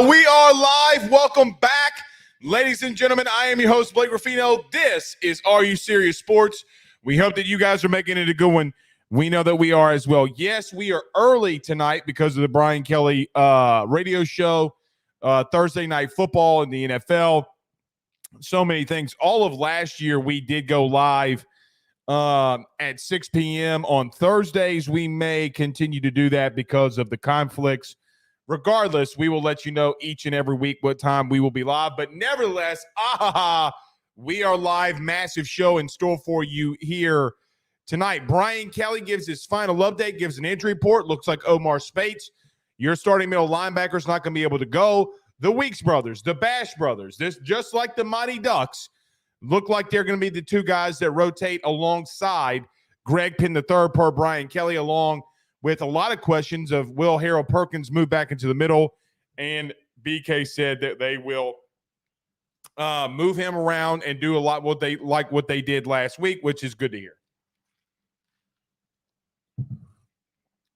We are live. Welcome back, ladies and gentlemen. I am your host, Blake Ruffino. This is Are You Serious Sports. We hope that you guys are making it a good one. We know that we are as well. Yes, we are early tonight because of the Brian Kelly radio show, Thursday Night Football in the NFL. So many things. All of last year, we did go live at 6 p.m. on Thursdays. We may continue to do that because of the conflicts. Regardless, we will let you know each and every week what time we will be live. But nevertheless, we are live. Massive show in store for you here tonight. Brian Kelly gives his final update, gives an injury report. Looks like Omar Speights, your starting middle linebacker, is not going to be able to go. The Weeks brothers, the Bash brothers, this just like the Mighty Ducks, look like they're going to be the two guys that rotate alongside Greg Penn III per Brian Kelly, along with a lot of questions of will Harold Perkins move back into the middle, and BK said that they will move him around and do a lot what they did last week, which is good to hear.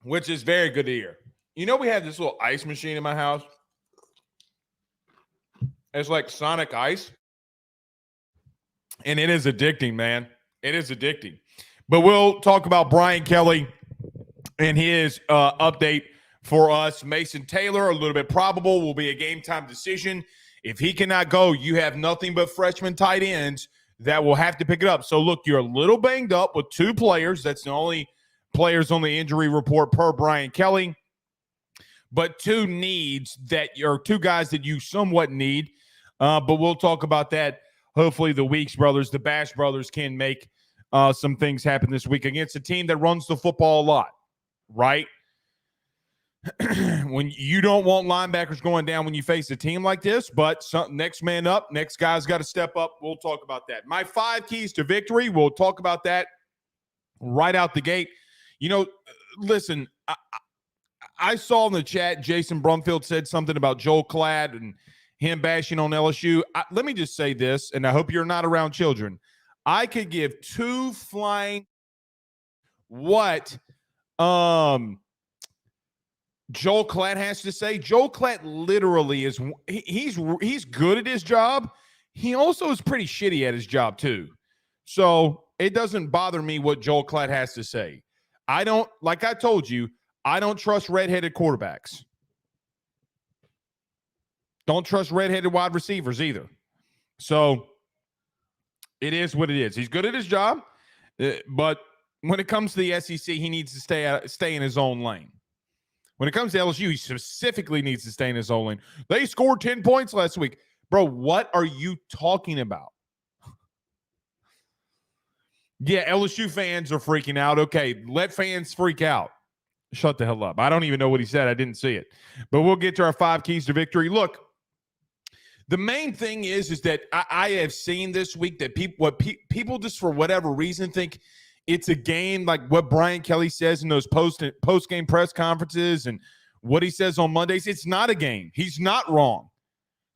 Which is very good to hear. You know, we have this little ice machine in my house. It's like Sonic Ice. And it is addicting, man. It is addicting. But we'll talk about Brian Kelly and his update for us. Mason Taylor, a little bit probable, will be a game-time decision. If he cannot go, you have nothing but freshman tight ends that will have to pick it up. So, look, you're a little banged up with two players. That's the only players on the injury report per Brian Kelly. But two needs that are two guys that you somewhat need. But we'll talk about that. Hopefully the Weeks brothers, the Bash brothers, can make some things happen this week against a team that runs the football a lot, right? When you don't want linebackers going down when you face a team like this, but next man up, next guy's got to step up. We'll talk about that. My 5 keys to victory, we'll talk about that right out the gate. You know, listen, I saw in the chat Jason Brumfield said something about Joel Klatt and him bashing on LSU. Let me just say this, and I hope you're not around children. I could give two flying what Joel Klatt has to say. Joel Klatt literally is he's good at his job. He also is pretty shitty at his job too. So it doesn't bother me what Joel Klatt has to say. I don't, like I told you, I don't trust redheaded quarterbacks. Don't trust redheaded wide receivers either. So it is what it is. He's good at his job, but when it comes to the SEC, he needs to stay in his own lane. When it comes to LSU, he specifically needs to stay in his own lane. They scored 10 points last week. Bro, what are you talking about? Yeah, LSU fans are freaking out. Okay, let fans freak out. Shut the hell up. I don't even know what he said. I didn't see it. But we'll get to our 5 keys to victory. Look, the main thing is that I have seen this week that people just for whatever reason think it's a game, like what Brian Kelly says in those post-game press conferences and what he says on Mondays. It's not a game. He's not wrong.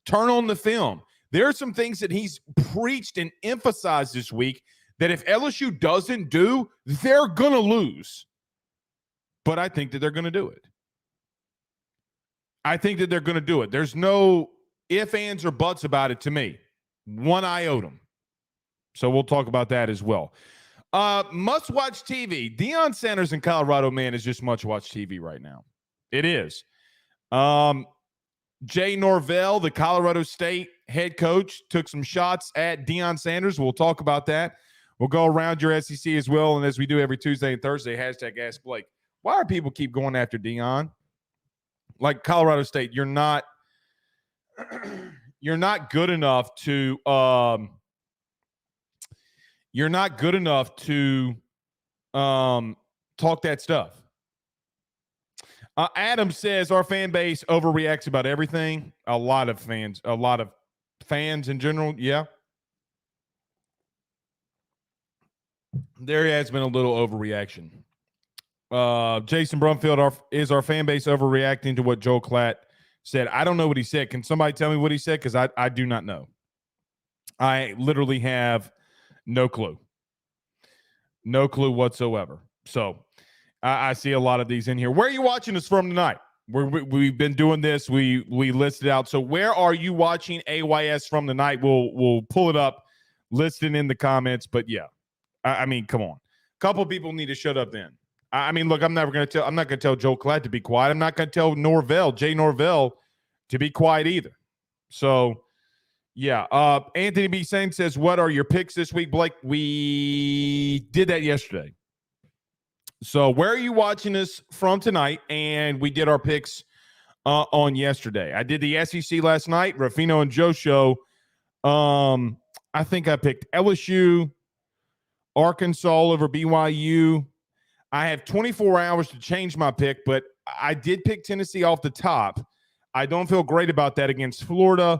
Turn on the film. There are some things that he's preached and emphasized this week that if LSU doesn't do, they're going to lose. But I think that they're going to do it. I think that they're going to do it. There's no ifs, ands, or buts about it to me. One iota. So we'll talk about that as well. Must-watch TV. Deion Sanders in Colorado, man, is just must-watch TV right now. It is. Jay Norvell, the Colorado State head coach, took some shots at Deion Sanders. We'll talk about that. We'll go around your SEC as well, and as we do every Tuesday and Thursday, hashtag Ask Blake. Why are people keep going after Deion? Like Colorado State, you're not good enough to talk that stuff. Adam says our fan base overreacts about everything. A lot of fans in general, yeah. There has been a little overreaction. Jason Brumfield, is our fan base overreacting to what Joel Klatt said? I don't know what he said. Can somebody tell me what he said? Because I do not know. I literally have no clue. No clue whatsoever. So I see a lot of these in here. Where are you watching us from tonight? We've been doing this. We listed out. So where are you watching AYS from tonight? We'll pull it up, list it in the comments. But yeah, I mean, come on. A couple people need to shut up then. I mean, look, I'm not going to tell Joe Klatt to be quiet. I'm not going to tell Jay Norvell to be quiet either. So yeah. Anthony B. Saint says, what are your picks this week, Blake? We did that yesterday. So where are you watching us from tonight? And we did our picks on yesterday. I did the SEC last night, Ruffino and Joe show. I think I picked LSU, Arkansas over BYU. I have 24 hours to change my pick, but I did pick Tennessee off the top. I don't feel great about that against Florida.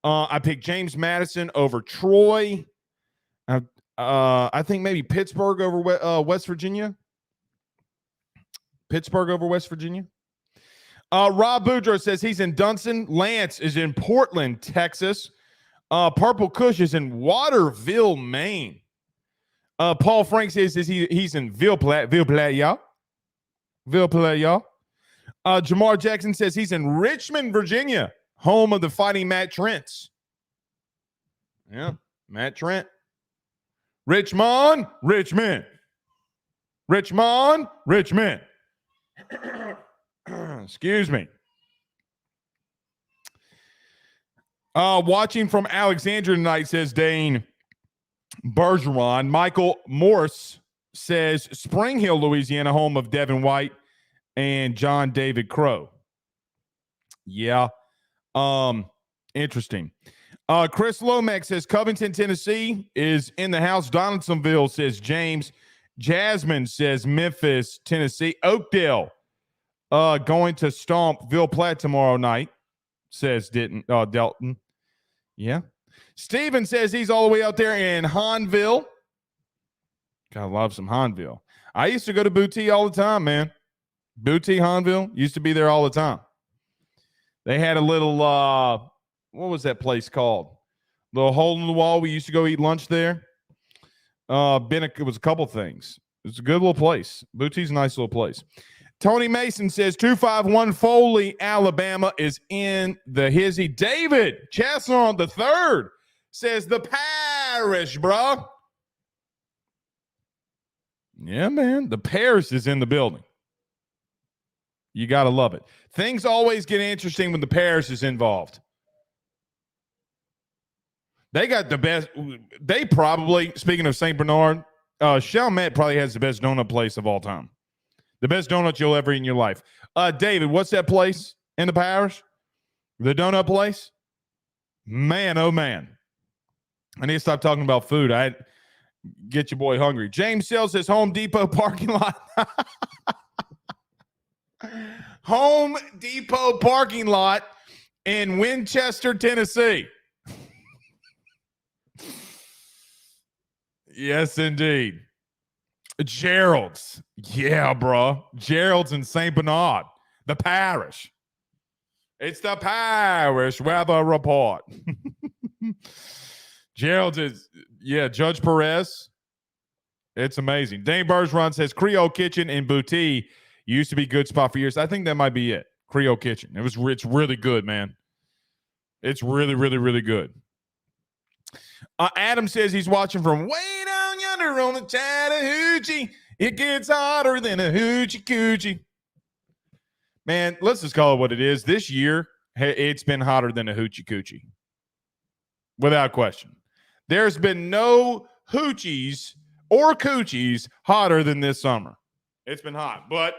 I picked James Madison over Troy. I think maybe Pittsburgh over West Virginia. Pittsburgh over West Virginia. Rob Boudreaux says he's in Dunson. Lance is in Portland, Texas. Purple Kush is in Waterville, Maine. Paul Frank says he's in Ville Platte, y'all. Jamar Jackson says he's in Richmond, Virginia, home of the Fighting Matt Trents. Yeah, Matt Trent. Richmond. Excuse me. Watching from Alexandria tonight, says Dane Bergeron. Michael Morse says Spring Hill, Louisiana, home of Devin White and John David Crow. Yeah. Interesting. Chris Lomax says Covington, Tennessee is in the house. Donaldsonville, says James. Jasmine says Memphis, Tennessee. Oakdale going to stomp Ville Platte tomorrow night, says Delton. Yeah. Steven says he's all the way out there in Hanville. Gotta love some Hanville. I used to go to Booty all the time, man. Booty, Hanville, used to be there all the time. They had a little, what was that place called? Little hole in the wall. We used to go eat lunch there. It was a couple things. It was a good little place. Booty's a nice little place. Tony Mason says 251 Foley, Alabama is in the hizzy. David Chasson III says the parish, bro. Yeah, man. The parish is in the building. You got to love it. Things always get interesting when the parish is involved. They got the best. They probably, speaking of St. Bernard, Chalmette probably has the best donut place of all time. The best donut you'll ever eat in your life. David, what's that place in the parish? The donut place? Man, oh, man. I need to stop talking about food. I get your boy hungry. James Sells says Home Depot parking lot. Home Depot parking lot in Winchester, Tennessee. Yes, indeed. Gerald's. Yeah, bro. Gerald's in St. Bernard. The parish. It's the parish weather report. Gerald's is, yeah, Judge Perez. It's amazing. Dane Bergeron says Creole Kitchen in Boutique used to be a good spot for years. I think that might be it. Creole Kitchen. It's really good, man. It's really, really, really good. Adam says he's watching from way down yonder on the Chattahoochee. It gets hotter than a hoochie coochie. Man, let's just call it what it is. This year, it's been hotter than a hoochie coochie. Without question. There's been no hoochies or coochies hotter than this summer. It's been hot. But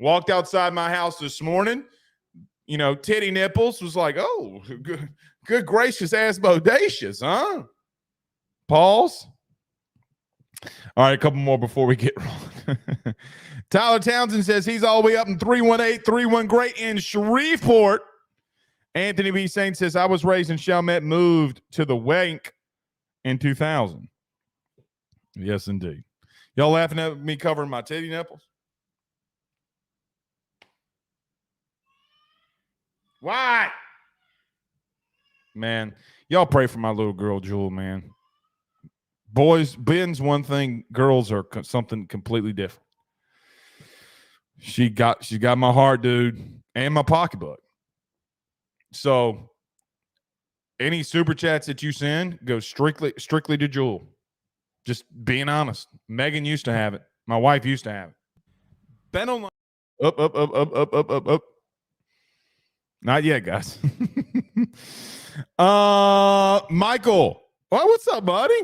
walked outside my house this morning. You know, Titty Nipples was like, oh, good gracious ass bodacious, huh? Pause. All right, a couple more before we get wrong. Tyler Townsend says he's all the way up in 318-31 Great in Shreveport. Anthony B. Saint says, I was raised in Chalmette, moved to the Wank in 2000. Yes, indeed. Y'all laughing at me covering my titty nipples? Why? Man, y'all pray for my little girl, Jewel, man. Boys, Ben's one thing. Girls are something completely different. She got my heart, dude. and my pocketbook. So any super chats that you send go strictly to Jewel. Just being honest. Megan used to have it. My wife used to have it. Bet online. Up. Not yet, guys. Michael. Oh, what's up, buddy?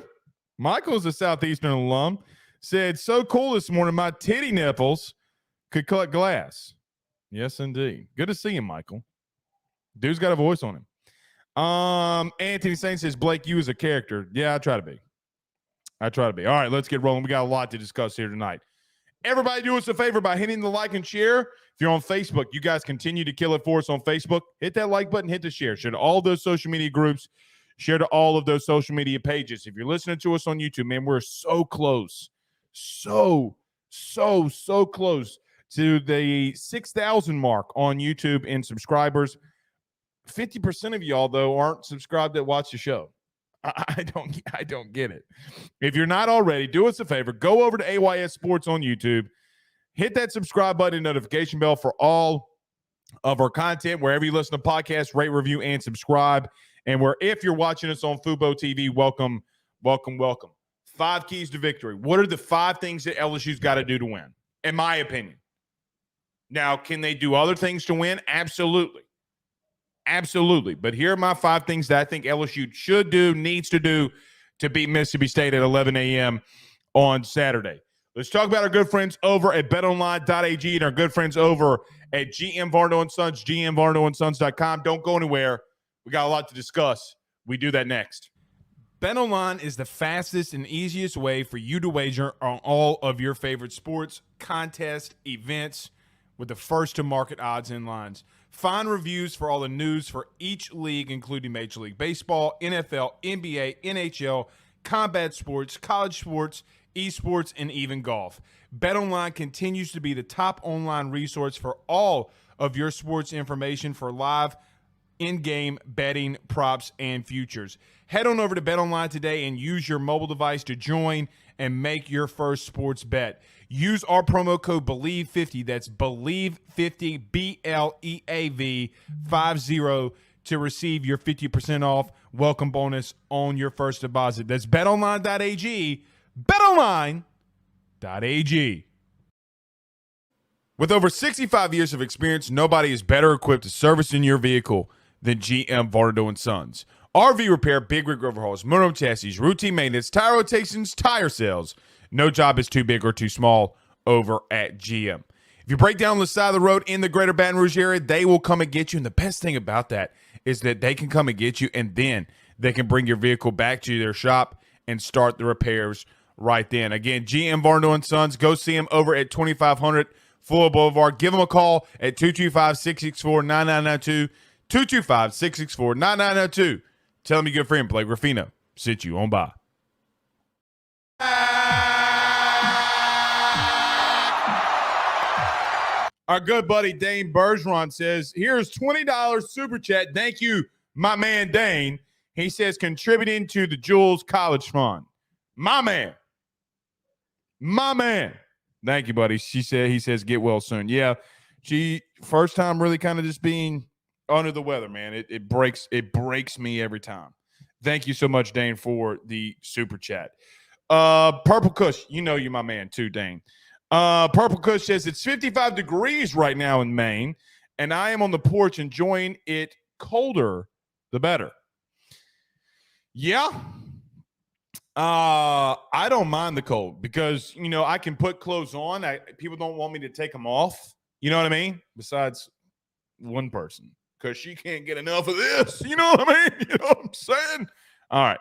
Michael's a Southeastern alum. Said, so cool this morning. My titty nipples could cut glass. Yes, indeed. Good to see you, Michael. Dude's got a voice on him. Anthony Saint says, Blake, you as a character. Yeah, I try to be. All right, let's get rolling. We got a lot to discuss here tonight. Everybody do us a favor by hitting the like and share. If you're on Facebook, you guys continue to kill it for us on Facebook. Hit that like button, hit the share. Share to all those social media groups. Share to all of those social media pages. If you're listening to us on YouTube, man, we're so close. So close to the 6,000 mark on YouTube in subscribers. 50% of y'all, though, aren't subscribed that watch the show. I don't get it. If you're not already, do us a favor. Go over to AYS Sports on YouTube. Hit that subscribe button and notification bell for all of our content. Wherever you listen to podcasts, rate, review, and subscribe. And if you're watching us on Fubo TV, welcome. 5 keys to victory. What are the 5 things that LSU's got to do to win, in my opinion? Now, can they do other things to win? Absolutely. But here are my 5 things that I think LSU should do, needs to do to beat Mississippi State at 11 a.m. on Saturday. Let's talk about our good friends over at betonline.ag and our good friends over at GM Varno & Sons, gmvarnosons.com. Don't go anywhere. We got a lot to discuss. We do that next. BetOnline is the fastest and easiest way for you to wager on all of your favorite sports, contests, events with the first-to-market odds and lines. Find reviews for all the news for each league, including Major League Baseball, NFL, NBA, NHL, combat sports, college sports, esports, and even golf. BetOnline continues to be the top online resource for all of your sports information for live in-game betting, props, and futures. Head on over to BetOnline today and use your mobile device to join and make your first sports bet. Use our promo code BELIEVE50, that's BELIEVE50, BLEAV 50, to receive your 50% off welcome bonus on your first deposit. That's betonline.ag, betonline.ag. With over 65 years of experience, nobody is better equipped to service in your vehicle than GM Varno & Sons. RV repair, big rig overhauls, motorhome chassis, routine maintenance, tire rotations, tire sales. No job is too big or too small over at GM. If you break down the side of the road in the greater Baton Rouge area, they will come and get you. And the best thing about that is that they can come and get you, and then they can bring your vehicle back to their shop and start the repairs right then. Again, GM Varno & Sons. Go see them over at 2500 Fuller Boulevard. Give them a call at 225-664-9992. 225-664-9992. Tell them your good friend Blake Ruffino sent you on by. Our good buddy Dane Bergeron says, here's $20 super chat. Thank you, my man Dane. He says, contributing to the Jules College Fund. My man. Thank you, buddy. He says, get well soon. Yeah, she first time really kind of just being under the weather, man. It breaks me every time. Thank you so much, Dane, for the super chat. Purple Kush, you know you're my man too, Dane. Purple Kush says it's 55 degrees right now in Maine, and I am on the porch enjoying it. Colder, the better. Yeah. I don't mind the cold because, I can put clothes on. People don't want me to take them off. You know what I mean? Besides one person, because she can't get enough of this. You know what I mean? You know what I'm saying? All right.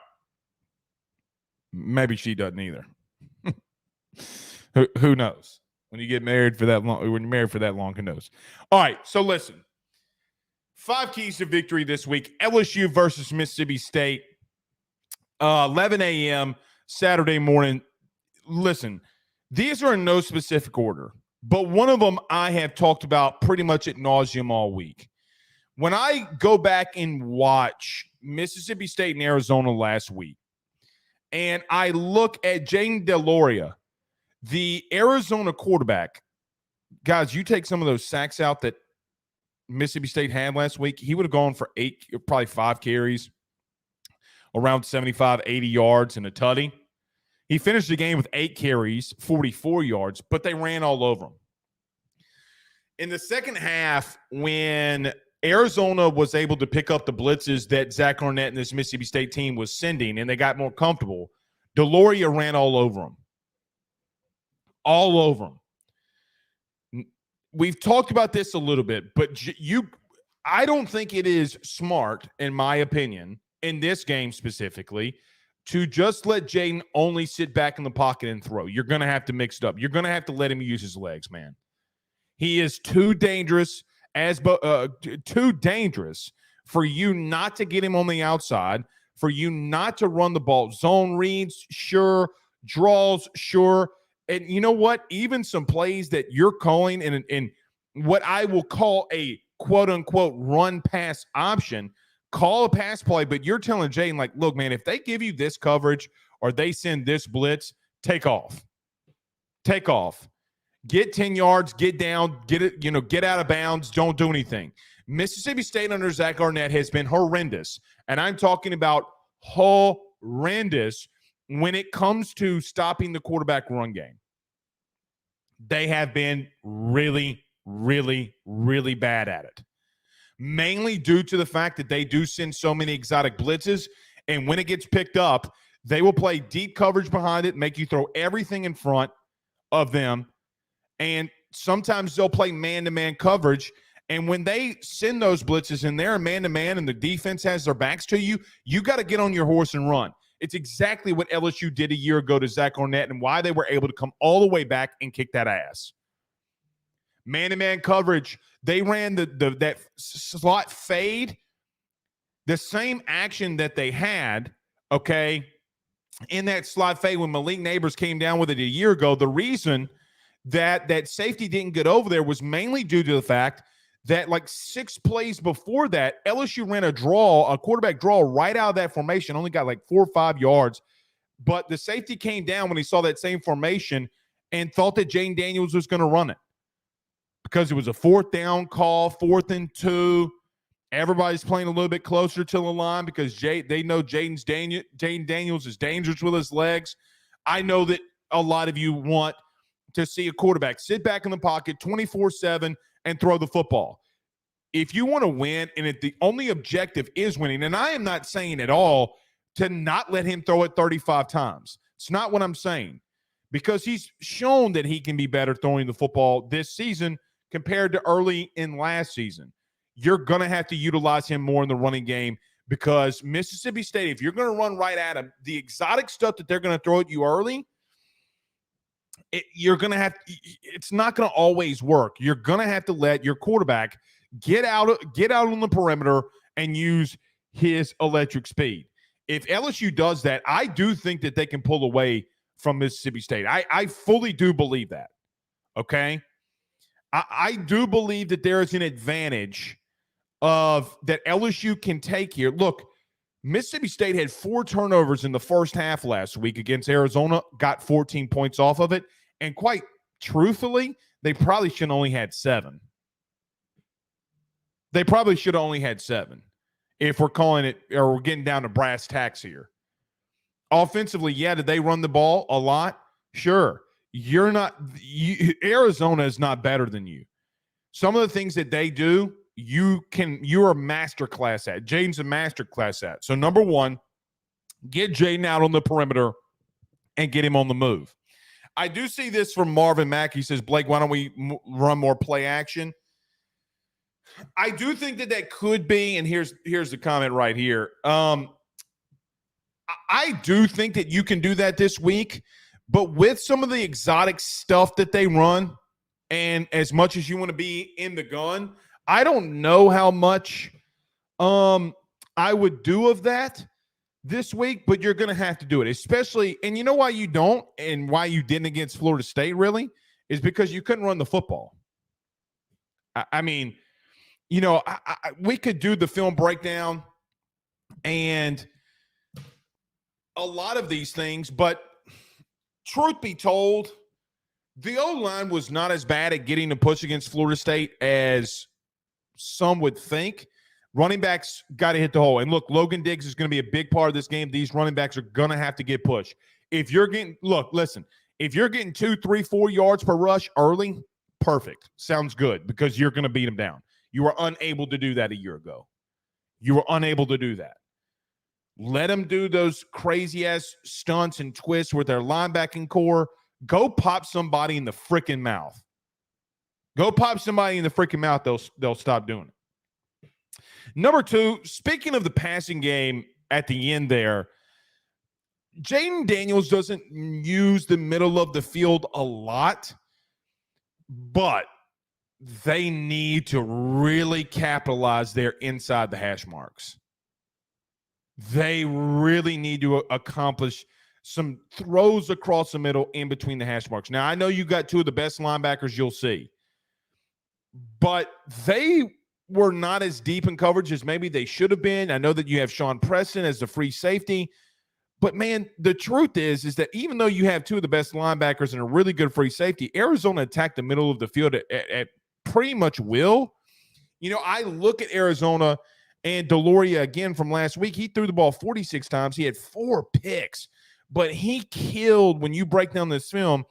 Maybe she doesn't either. Who knows? When you get married for that long, who knows? All right. So listen, 5 keys to victory this week. LSU versus Mississippi State. 11 a.m. Saturday morning. Listen, these are in no specific order, but one of them I have talked about pretty much ad nauseum all week. When I go back and watch Mississippi State and Arizona last week, and I look at Jane DeLoria, the Arizona quarterback, guys, you take some of those sacks out that Mississippi State had last week, he would have gone for probably 5 carries, around 75, 80 yards and a tutty. He finished the game with 8 carries, 44 yards, but they ran all over him. In the second half, when Arizona was able to pick up the blitzes that Zach Arnett and this Mississippi State team was sending, and they got more comfortable, DeLaurier ran all over them. All over them. We've talked about this a little bit, but I don't think it is smart, in my opinion, in this game specifically, to just let Jayden only sit back in the pocket and throw. You're going to have to mix it up. You're going to have to let him use his legs, man. He is too dangerous too dangerous for you not to get him on the outside, for you not to run the ball. Zone reads, sure. Draws, sure. And you know what? Even some plays that you're calling in what I will call a quote-unquote run-pass option, call a pass play, but you're telling Jayden, like, look, man, if they give you this coverage or they send this blitz, take off. Take off. Get 10 yards, get down, get out of bounds, don't do anything. Mississippi State under Zach Arnett has been horrendous, and I'm talking about horrendous when it comes to stopping the quarterback run game. They have been really, really, really bad at it. Mainly due to the fact that they do send so many exotic blitzes, and when it gets picked up, they will play deep coverage behind it, make you throw everything in front of them, and sometimes they'll play man-to-man coverage, and when they send those blitzes and they're man-to-man and the defense has their backs to you, you got to get on your horse and run. It's exactly what LSU did a year ago to Zach Arnett and why they were able to come all the way back and kick that ass. Man-to-man coverage, they ran that slot fade, the same action that they had, okay, in that slot fade when Malik Neighbors came down with it a year ago. The reason that safety didn't get over there was mainly due to the fact that like 6 plays before that, LSU ran a quarterback draw right out of that formation, only got like 4 or 5 yards. But the safety came down when he saw that same formation and thought that Jayden Daniels was going to run it because it was a 4th down call, 4th and 2. Everybody's playing a little bit closer to the line because they know Jayden Daniels is dangerous with his legs. I know that a lot of you want to see a quarterback sit back in the pocket 24/7 and throw the football. If you want to win, and if the only objective is winning, and I am not saying at all to not let him throw it 35 times. It's not what I'm saying, because he's shown that he can be better throwing the football this season compared to early in last season. You're going to have to utilize him more in the running game because Mississippi State, if you're going to run right at him, the exotic stuff that they're going to throw at you early, it's not going to always work. You're going to have to let your quarterback get out on the perimeter and use his electric speed. If LSU does that, I do think that they can pull away from Mississippi State. I fully do believe that. Okay. I do believe that there is an advantage that LSU can take here. Look, Mississippi State had 4 turnovers in the first half last week against Arizona, got 14 points off of it. And quite truthfully, they probably should have only had 7. They probably should have only had 7 if we're calling it, or we're getting down to brass tacks here. Offensively, yeah, did they run the ball a lot? Sure. Arizona is not better than you. Some of the things that they do, you're a master class at. Jayden's a master class at. So number one, get Jayden out on the perimeter and get him on the move. I do see this from Marvin Mack. He says, Blake, why don't we run more play action? I do think that could be, and here's the comment right here. I do think that you can do that this week, but with some of the exotic stuff that they run, and as much as you want to be in the gun, I don't know how much I would do of that this week, but you're going to have to do it, especially, and you know why you don't and why you didn't against Florida State really is because you couldn't run the football. I mean, you know, we could do the film breakdown and a lot of these things, but truth be told, the O-line was not as bad at getting the push against Florida State as some would think. Running backs got to hit the hole. And look, Logan Diggs is going to be a big part of this game. These running backs are going to have to get pushed. If you're getting 2, 3, 4 yards per rush early, perfect. Sounds good because you're going to beat them down. You were unable to do that a year ago. You were unable to do that. Let them do those crazy-ass stunts and twists with their linebacking core. Go pop somebody in the freaking mouth. Go pop somebody in the freaking mouth. They'll stop doing it. Number 2, speaking of the passing game at the end there, Jayden Daniels doesn't use the middle of the field a lot, but they need to really capitalize there inside the hash marks. They really need to accomplish some throws across the middle in between the hash marks. Now, I know you got 2 of the best linebackers you'll see, but they were not as deep in coverage as maybe they should have been. I know that you have Sean Preston as the free safety, but man, the truth is that even though you have 2 of the best linebackers and a really good free safety, Arizona attacked the middle of the field at pretty much will. You know, I look at Arizona and Deloria again from last week. He threw the ball 46 times. He had 4 picks, but he killed, when you break down this film,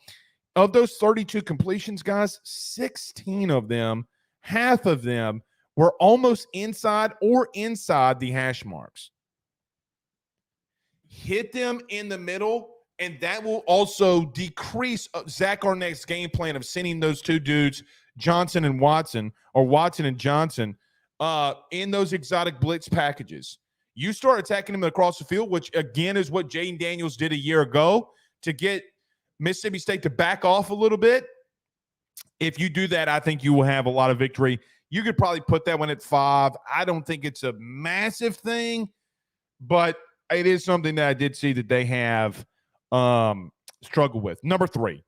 of those 32 completions, guys, 16 of them, half of them, were almost inside the hash marks. Hit them in the middle, and that will also decrease Zach Arnett's game plan of sending those 2 dudes, Johnson and Watson, or Watson and Johnson, in those exotic blitz packages. You start attacking them across the field, which, again, is what Jayden Daniels did a year ago to get Mississippi State to back off a little bit. If you do that, I think you will have a lot of victory. You could probably put that one at 5. I don't think it's a massive thing, but it is something that I did see that they have struggled with. Number 3.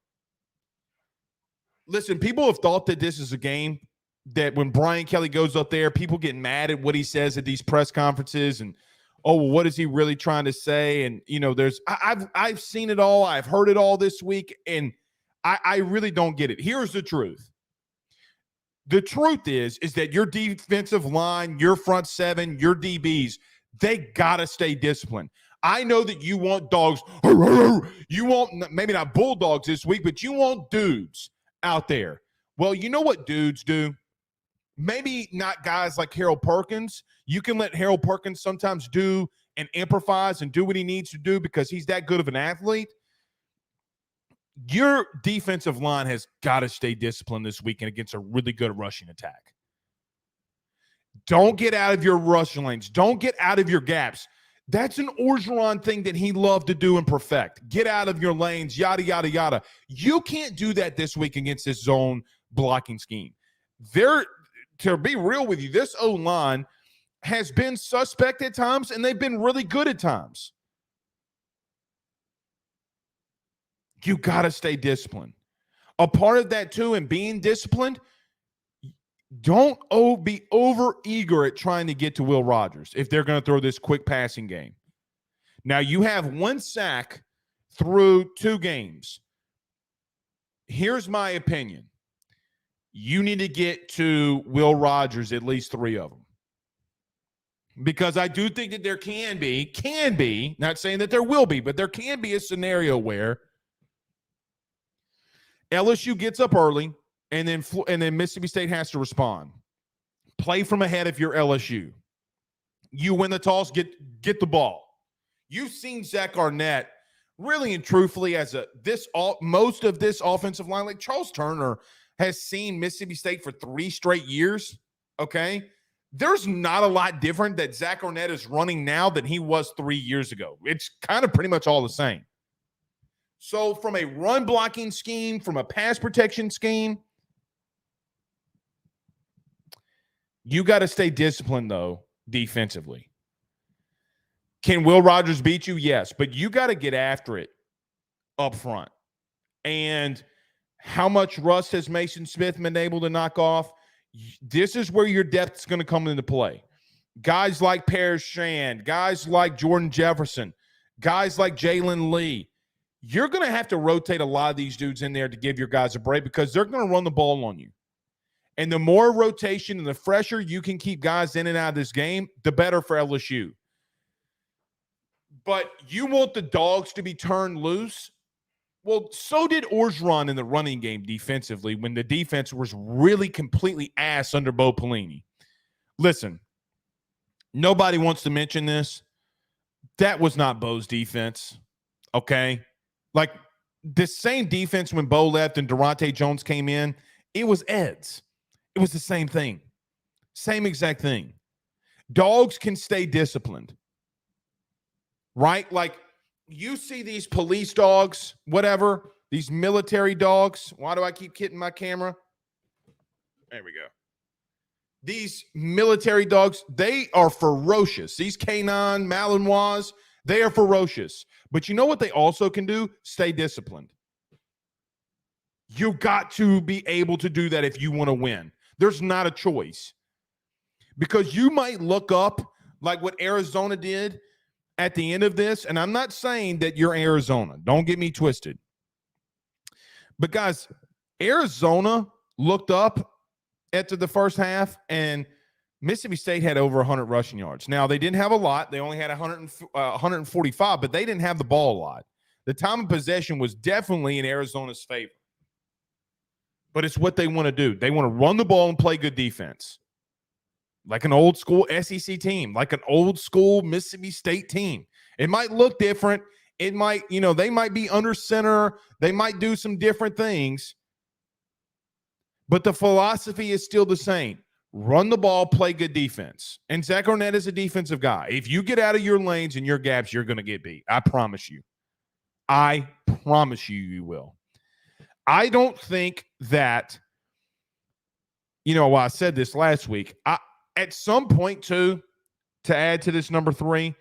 Listen, people have thought that this is a game that when Brian Kelly goes up there, people get mad at what he says at these press conferences and, oh, well, what is he really trying to say? And, you know, I've seen it all. I've heard it all this week, and I really don't get it. Here's the truth. The truth is that your defensive line, your front 7, your DBs, they got to stay disciplined. I know that you want dogs. You want maybe not bulldogs this week, but you want dudes out there. Well, you know what dudes do? Maybe not guys like Harold Perkins. You can let Harold Perkins sometimes do and improvise and do what he needs to do because he's that good of an athlete. Your defensive line has got to stay disciplined this weekend against a really good rushing attack. Don't get out of your rushing lanes. Don't get out of your gaps. That's an Orgeron thing that he loved to do and perfect. Get out of your lanes, yada, yada, yada. You can't do that this week against this zone blocking scheme. To be real with you, this O-line has been suspect at times, and they've been really good at times. You got to stay disciplined. A part of that, too, and being disciplined, don't be over-eager at trying to get to Will Rogers if they're going to throw this quick passing game. Now, you have 1 sack through 2 games. Here's my opinion. You need to get to Will Rogers at least 3 of them. Because I do think that there can be, not saying that there will be, but there can be a scenario where LSU gets up early, and then Mississippi State has to respond. Play from ahead if you're LSU. You win the toss, get the ball. You've seen Zach Arnett really and truthfully most of this offensive line, like Charles Turner has seen Mississippi State for 3 straight years, okay? There's not a lot different that Zach Arnett is running now than he was 3 years ago. It's kind of pretty much all the same. So from a run blocking scheme, from a pass protection scheme, you got to stay disciplined, though, defensively. Can Will Rogers beat you? Yes, but you got to get after it up front. And how much rust has Mason Smith been able to knock off? This is where your depth is going to come into play. Guys like Paris Shand, guys like Jordan Jefferson, guys like Jalen Lee. You're going to have to rotate a lot of these dudes in there to give your guys a break because they're going to run the ball on you. And the more rotation and the fresher you can keep guys in and out of this game, the better for LSU. But you want the dogs to be turned loose. Well, so did Orgeron in the running game defensively when the defense was really completely ass under Bo Pelini. Listen, nobody wants to mention this. That was not Bo's defense, okay? Like, the same defense when Bo left and Durante Jones came in, it was Ed's. It was the same thing. Same exact thing. Dogs can stay disciplined, right? Like, you see these police dogs, whatever, these military dogs. Why do I keep hitting my camera? There we go. These military dogs, they are ferocious. These canine Malinois, they are ferocious. But you know what they also can do? Stay disciplined. You got to be able to do that if you want to win. There's not a choice. Because you might look up like what Arizona did at the end of this, and I'm not saying that you're Arizona. Don't get me twisted. But guys, Arizona looked up after the first half, and Mississippi State had over 100 rushing yards. Now, they didn't have a lot. They only had 145, but they didn't have the ball a lot. The time of possession was definitely in Arizona's favor. But it's what they want to do. They want to run the ball and play good defense. Like an old school SEC team, like an old school Mississippi State team. It might look different. It might, they might be under center. They might do some different things. But the philosophy is still the same. Run the ball, play good defense. And Zach Arnett is a defensive guy. If you get out of your lanes and your gaps, you're going to get beat. I promise you. I promise you, you will. I don't think that, I said this last week. At some point, too, to add to this number 3,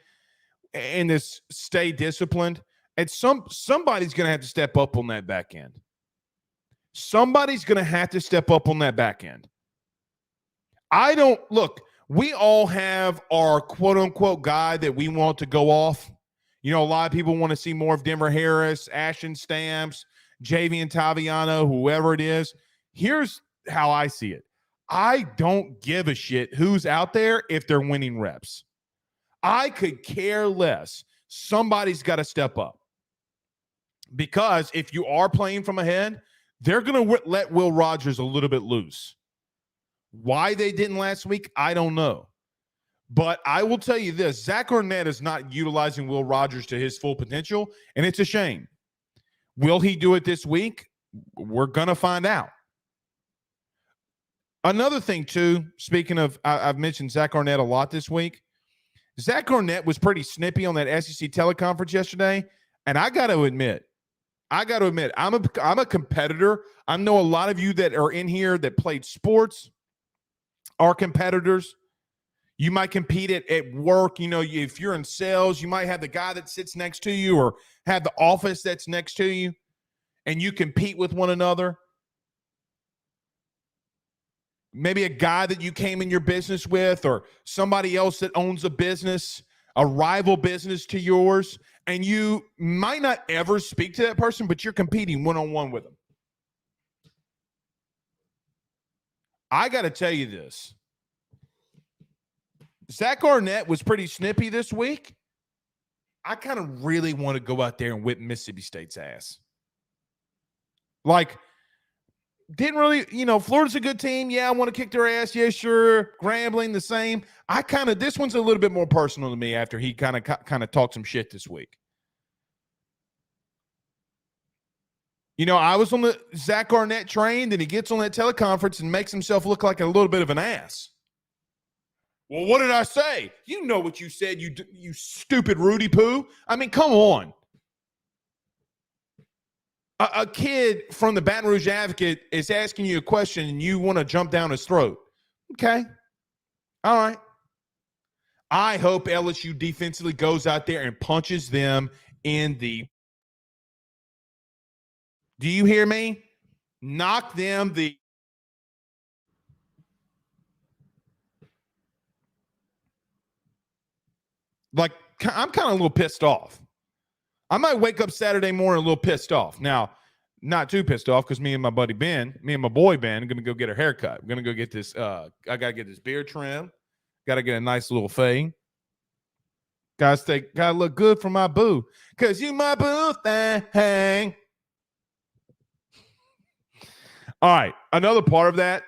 and this stay disciplined, somebody's going to have to step up on that back end. Somebody's going to have to step up on that back end. We all have our quote-unquote guy that we want to go off. A lot of people want to see more of Denver Harris, Ashton Stamps, Javian Taviano, whoever it is. Here's how I see it. I don't give a shit who's out there if they're winning reps. I could care less. Somebody's got to step up. Because if you are playing from ahead, they're going to let Will Rogers a little bit loose. Why they didn't last week, I don't know. But I will tell you this, Zach Arnett is not utilizing Will Rogers to his full potential, and it's a shame. Will he do it this week? We're going to find out. Another thing, too, speaking of, I've mentioned Zach Arnett a lot this week. Zach Arnett was pretty snippy on that SEC teleconference yesterday, and I got to admit, I'm a competitor. I know a lot of you that are in here that played sports are competitors. You might compete at work. If you're in sales, you might have the guy that sits next to you or have the office that's next to you, and you compete with one another. Maybe a guy that you came in your business with or somebody else that owns a business, a rival business to yours, and you might not ever speak to that person, but you're competing one-on-one with them. I got to tell you this. Zach Arnett was pretty snippy this week. I kind of really want to go out there and whip Mississippi State's ass. Like, didn't really, Florida's a good team. Yeah, I want to kick their ass. Yeah, sure. Grambling, the same. This one's a little bit more personal to me after he kind of talked some shit this week. I was on the Zach Arnett train, then he gets on that teleconference and makes himself look like a little bit of an ass. Well, what did I say? You know what you said, you stupid Rudy Poo. I mean, come on. A kid from the Baton Rouge Advocate is asking you a question and you want to jump down his throat. Okay. All right. I hope LSU defensively goes out there and punches them in the – do you hear me? Knock them the – like, I'm kind of a little pissed off. I might wake up Saturday morning a little pissed off. Now, Not too pissed off because me and my boy Ben, are going to go get a haircut. I'm going to go get this. I got to get this beard trim. Got to get a nice little fade. Got to look good for my boo because you my boo thing. All right. Another part of that,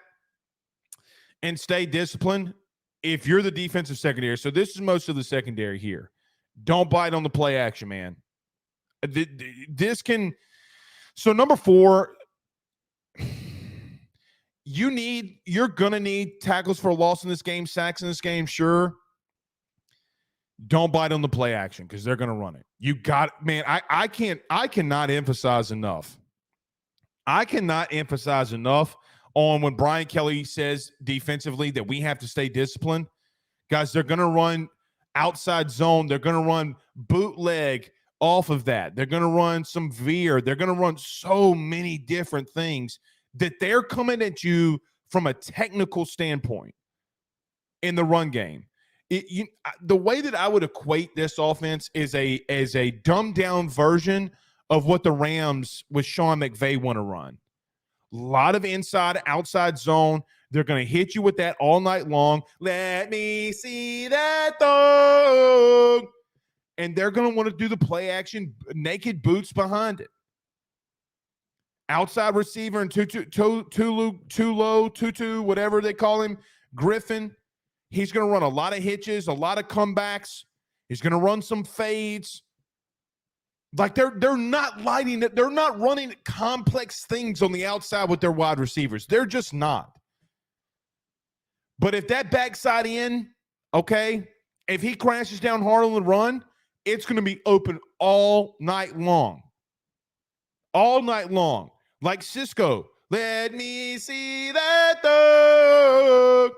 and stay disciplined if you're the defensive secondary. So this is most of the secondary here. Don't bite on the play action, man. This can – so number 4, you're going to need tackles for a loss in this game, sacks in this game, sure. Don't bite on the play action because they're going to run it. You got – man, I cannot emphasize enough. I cannot emphasize enough on when Brian Kelly says defensively that we have to stay disciplined. Guys, they're going to run outside zone. They're going to run bootleg off of that. They're going to run some veer. They're going to run so many different things that they're coming at you from a technical standpoint in the run game. The way that I would equate this offense is a dumbed down version of what the Rams with Sean McVay want to run. A lot of inside, outside zone. They're going to hit you with that all night long. Let me see that dog. And they're going to want to do the play action, naked boots behind it. Outside receiver and Tutu, whatever they call him, Griffin. He's going to run a lot of hitches, a lot of comebacks. He's going to run some fades. Like they're not lighting it. They're not running complex things on the outside with their wide receivers. They're just not. But if that backside in, okay, if he crashes down hard on the run, it's going to be open all night long. All night long. Like Cisco. Let me see that dog.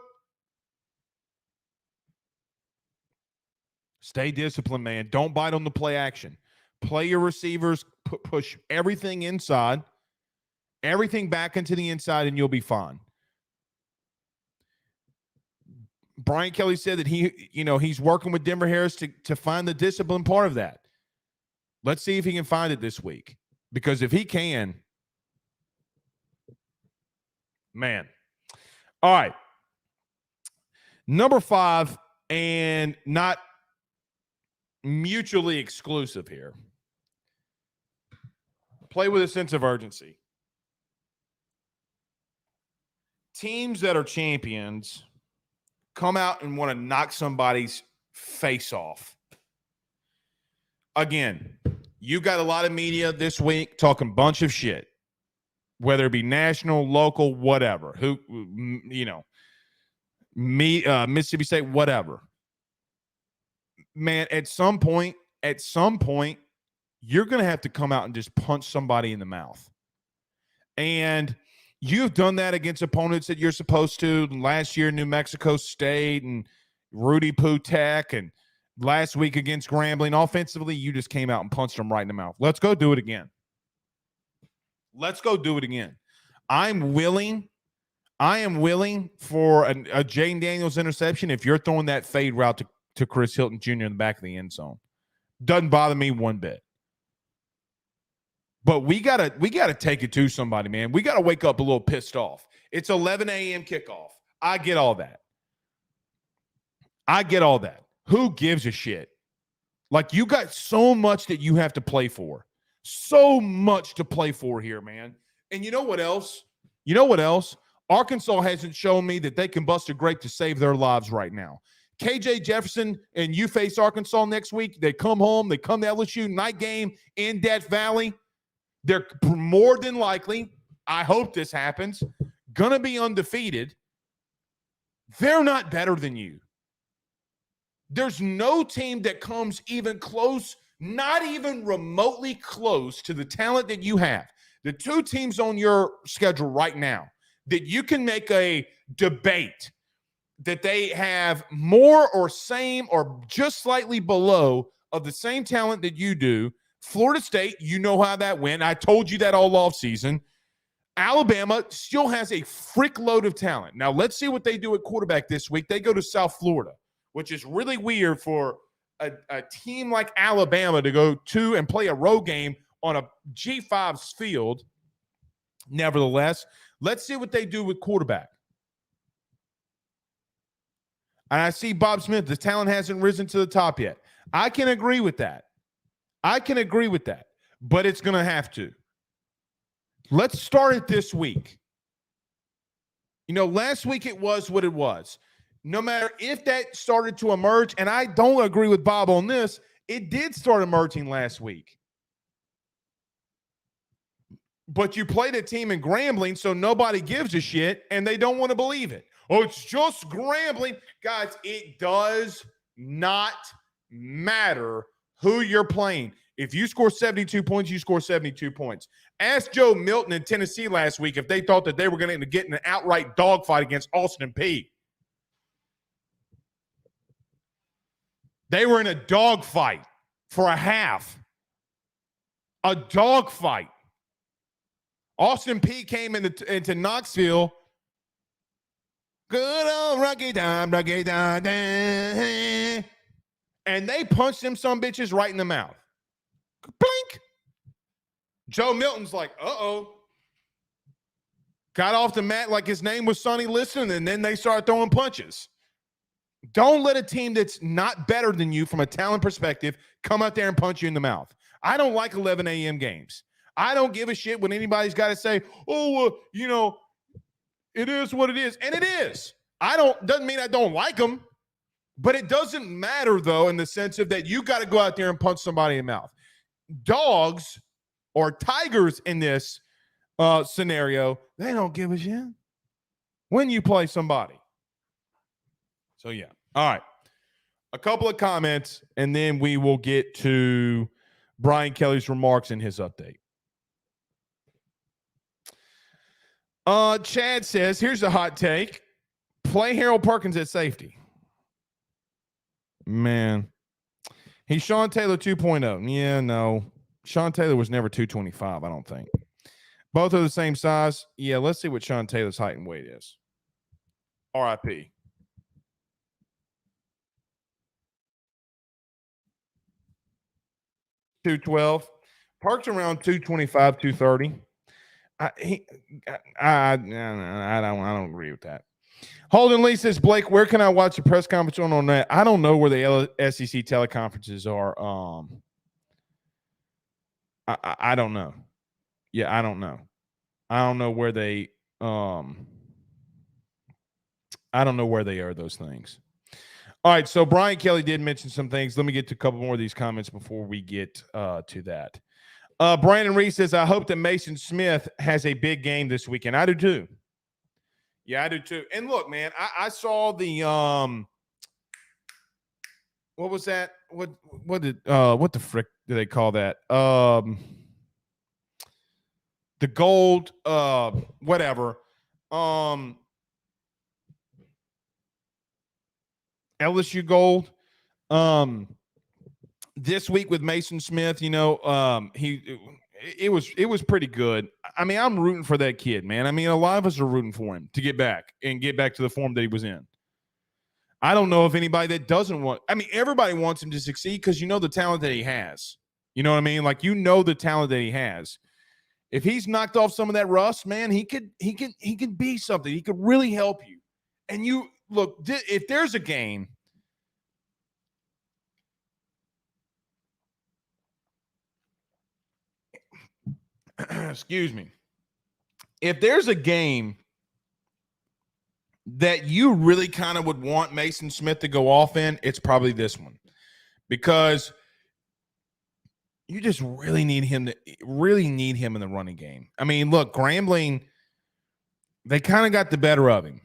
Stay disciplined, man. Don't bite on the play action. Play your receivers, push everything inside, everything back into the inside, and you'll be fine. Brian Kelly said that he's working with Denver Harris to find the discipline part of that. Let's see if he can find it this week. Because if he can, man. All right. Number 5, and not mutually exclusive here. Play with a sense of urgency. Teams that are champions come out and want to knock somebody's face off. Again, you got a lot of media this week talking a bunch of shit, whether it be national, local, whatever. Mississippi State, whatever. Man, at some point, you're going to have to come out and just punch somebody in the mouth. And you've done that against opponents that you're supposed to. Last year, New Mexico State and Rudy Putek, and last week against Grambling. Offensively, you just came out and punched them right in the mouth. Let's go do it again. I am willing for a Jaden Daniels interception if you're throwing that fade route to Chris Hilton Jr. in the back of the end zone. Doesn't bother me one bit. But we gotta take it to somebody, man. We gotta wake up a little pissed off. It's 11 a.m. kickoff. I get all that. Who gives a shit? Like, you got so much that you have to play for. So much to play for here, man. And you know what else? Arkansas hasn't shown me that they can bust a grape to save their lives right now. KJ Jefferson and you face Arkansas next week. They come home. They come to LSU, night game in Death Valley. They're more than likely, I hope this happens, going to be undefeated. They're not better than you. There's no team that comes even close, not even remotely close to the talent that you have. The 2 teams on your schedule right now that you can make a debate that they have more or same or just slightly below of the same talent that you do. Florida State, you know how that went. I told you that all offseason. Alabama still has a frick load of talent. Now, let's see what they do at quarterback this week. They go to South Florida, which is really weird for a team like Alabama to go to and play a road game on a G5's field Nevertheless, let's see what they do with quarterback. And I see Bob Smith, the talent hasn't risen to the top yet. I can agree with that. But it's going to have to. Let's start it this week. Last week it was what it was. No matter if that started to emerge, and I don't agree with Bob on this, it did start emerging last week. But you played a team in Grambling, so nobody gives a shit, and they don't want to believe it. Oh, it's just Grambling. Guys, it does not matter who you're playing. If you score 72 points, you score 72 points. Ask Joe Milton in Tennessee last week if they thought that they were going to get in an outright dogfight against Austin Peay. They were in a dogfight for a half. A dogfight. Austin Peay came into Knoxville. Good old Rocky Time. And they punched them some bitches right in the mouth. Blink. Joe Milton's like, uh-oh. Got off the mat like his name was Sonny Liston, and then they started throwing punches. Don't let a team that's not better than you from a talent perspective come out there and punch you in the mouth. I don't like 11 a.m. games. I don't give a shit when anybody's got to say, it is what it is. And it is. Doesn't mean I don't like them, but it doesn't matter, though, in the sense of that you got to go out there and punch somebody in the mouth. Dogs or tigers in this scenario, they don't give a shit when you play somebody. So, yeah. All right. A couple of comments, and then we will get to Brian Kelly's remarks in his update. Chad says, here's a hot take. Play Harold Perkins at safety. Man. He's Sean Taylor 2.0. Yeah, no. Sean Taylor was never 225, I don't think. Both are the same size. Yeah, let's see what Sean Taylor's height and weight is. RIP. $212. Park's around 225, 230. I don't agree with that. Holden Lee says, Blake, where can I watch the press conference on that? I don't know where the SEC teleconferences are. I don't know. Yeah, I don't know. I don't know where they I don't know where they are, those things. All right, so Brian Kelly did mention some things. Let me get to a couple more of these comments before we get to that. Brandon Reese says, I hope that Mason Smith has a big game this weekend. I do too. Yeah, I do too. And look, man, I saw the what was that? What the frick do they call that? The gold, whatever. LSU gold. This week with Mason Smith, it was pretty good. I mean, I'm rooting for that kid, man. I mean, a lot of us are rooting for him to get back to the form that he was in. I don't know if anybody that doesn't want. I mean, everybody wants him to succeed because the talent that he has. You know what I mean? Like the talent that he has. If he's knocked off some of that rust, man, he could be something. He could really help you. And you look, if there's a game. Excuse me. If there's a game that you really kind of would want Mason Smith to go off in, it's probably this one, because you just really need him in the running game. I mean, look, Grambling, they kind of got the better of him.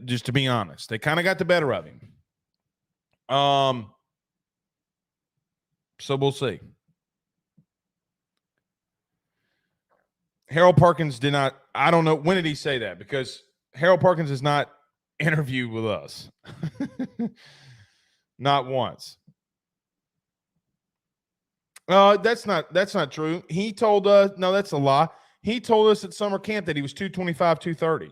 Just to be honest, they kind of got the better of him. So we'll see. Harold Perkins did not. I don't know. When did he say that? Because Harold Perkins is not interviewed with us. Not once. That's not true. He told us, no, that's a lie. He told us at summer camp that he was 225, 230.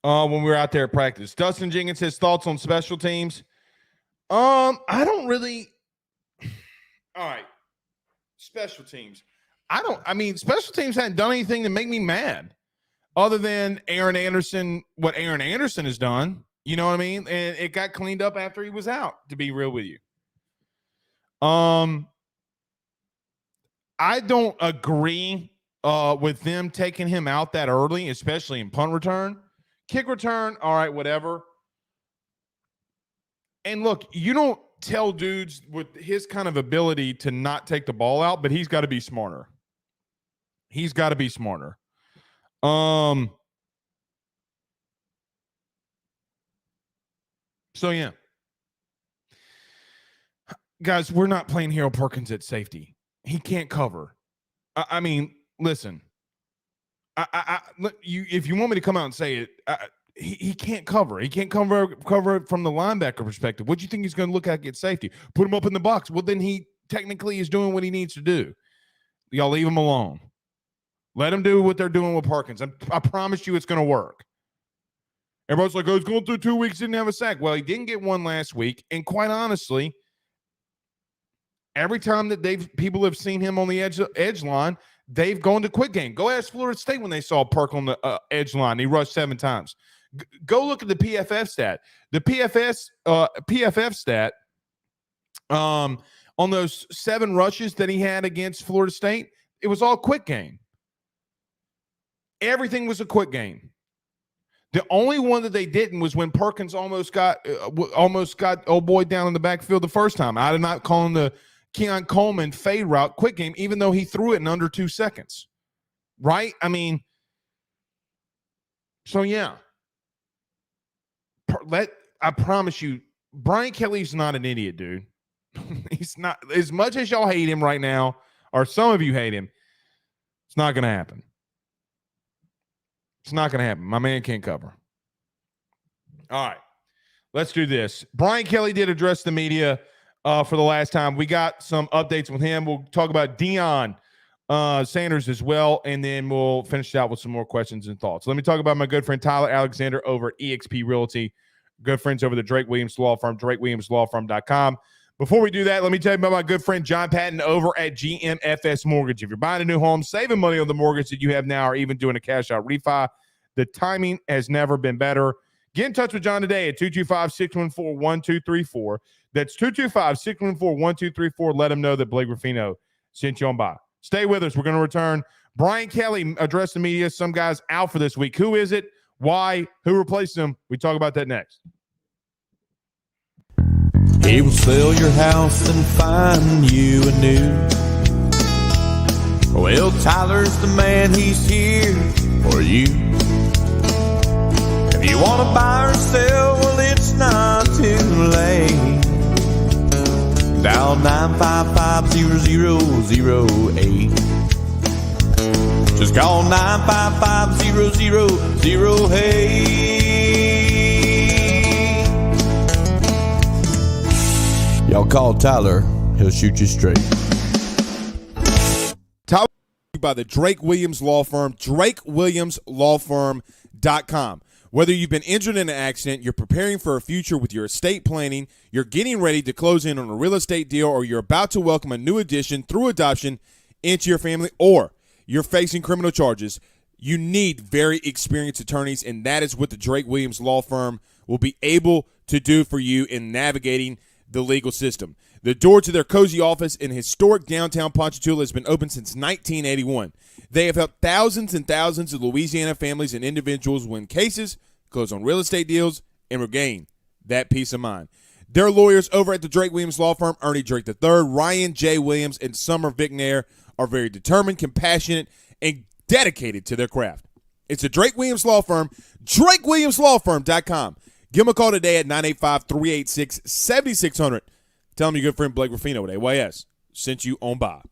When we were out there at practice. Dustin Jenkins says thoughts on special teams. I don't really. All right. Special teams. Special teams hadn't done anything to make me mad other than Aaron Anderson, what Aaron Anderson has done. You know what I mean? And it got cleaned up after he was out, to be real with you. I don't agree with them taking him out that early, especially in punt return. Kick return, all right, whatever. And look, you don't tell dudes with his kind of ability to not take the ball out, but he's got to be smarter. He's got to be smarter. So, yeah. Guys, we're not playing Harold Perkins at safety. He can't cover. I mean, listen. If you want me to come out and say it, he can't cover. He can't cover it from the linebacker perspective. What do you think he's going to look like at safety? Put him up in the box. Well, then he technically is doing what he needs to do. Y'all leave him alone. Let him do what they're doing with Perkins. I promise you it's going to work. Everybody's like, oh, he's going through 2 weeks, didn't have a sack. Well, he didn't get one last week. And quite honestly, every time that people have seen him on the edge line, they've gone to quick game. Go ask Florida State when they saw Perk on the edge line. He rushed 7 times. Go look at the PFF stat. The PFF stat on those 7 rushes that he had against Florida State, it was all quick game. Everything was a quick game. The only one that they didn't was when Perkins almost got old boy down in the backfield the first time. I did not call him the Keon Coleman fade route quick game, even though he threw it in under 2 seconds. Right? I mean, so yeah. I promise you, Brian Kelly's not an idiot, dude. He's not. As much as y'all hate him right now, or some of you hate him, it's not going to happen. It's not going to happen. My man can't cover. All right. Let's do this. Brian Kelly did address the media for the last time. We got some updates with him. We'll talk about Deion Sanders as well, and then we'll finish out with some more questions and thoughts. Let me talk about my good friend Tyler Alexander over at eXp Realty. Good friends over the Drake Williams Law Firm, drakewilliamslawfirm.com. Before we do that, let me tell you about my good friend John Patton over at GMFS Mortgage. If you're buying a new home, saving money on the mortgage that you have now, or even doing a cash-out refi, the timing has never been better. Get in touch with John today at 225-614-1234. That's 225-614-1234. Let him know that Blake Ruffino sent you on by. Stay with us. We're going to return. Brian Kelly addressed the media. Some guys out for this week. Who is it? Why? Who replaced him? We talk about that next. He will sell your house and find you a new. Well, Tyler's the man. He's here for you. If you want to buy or sell, well, it's not too late. Dial 955-0008. Just call 955-0008. Y'all call Tyler. He'll shoot you straight. Tyler by the Drake Williams Law Firm, drakewilliamslawfirm.com. Whether you've been injured in an accident, you're preparing for a future with your estate planning, you're getting ready to close in on a real estate deal, or you're about to welcome a new addition through adoption into your family, or you're facing criminal charges, you need very experienced attorneys, and that is what the Drake Williams Law Firm will be able to do for you in navigating the legal system. The door to their cozy office in historic downtown Ponchatoula has been open since 1981. They have helped thousands and thousands of Louisiana families and individuals win cases, close on real estate deals, and regain that peace of mind. Their lawyers over at the Drake Williams Law Firm, Ernie Drake III, Ryan J. Williams, and Summer Vignair, are very determined, compassionate, and dedicated to their craft. It's the Drake Williams Law Firm, drakewilliamslawfirm.com. Give them a call today at 985-386-7600. Tell them your good friend Blake Ruffino with AYS sent you on by.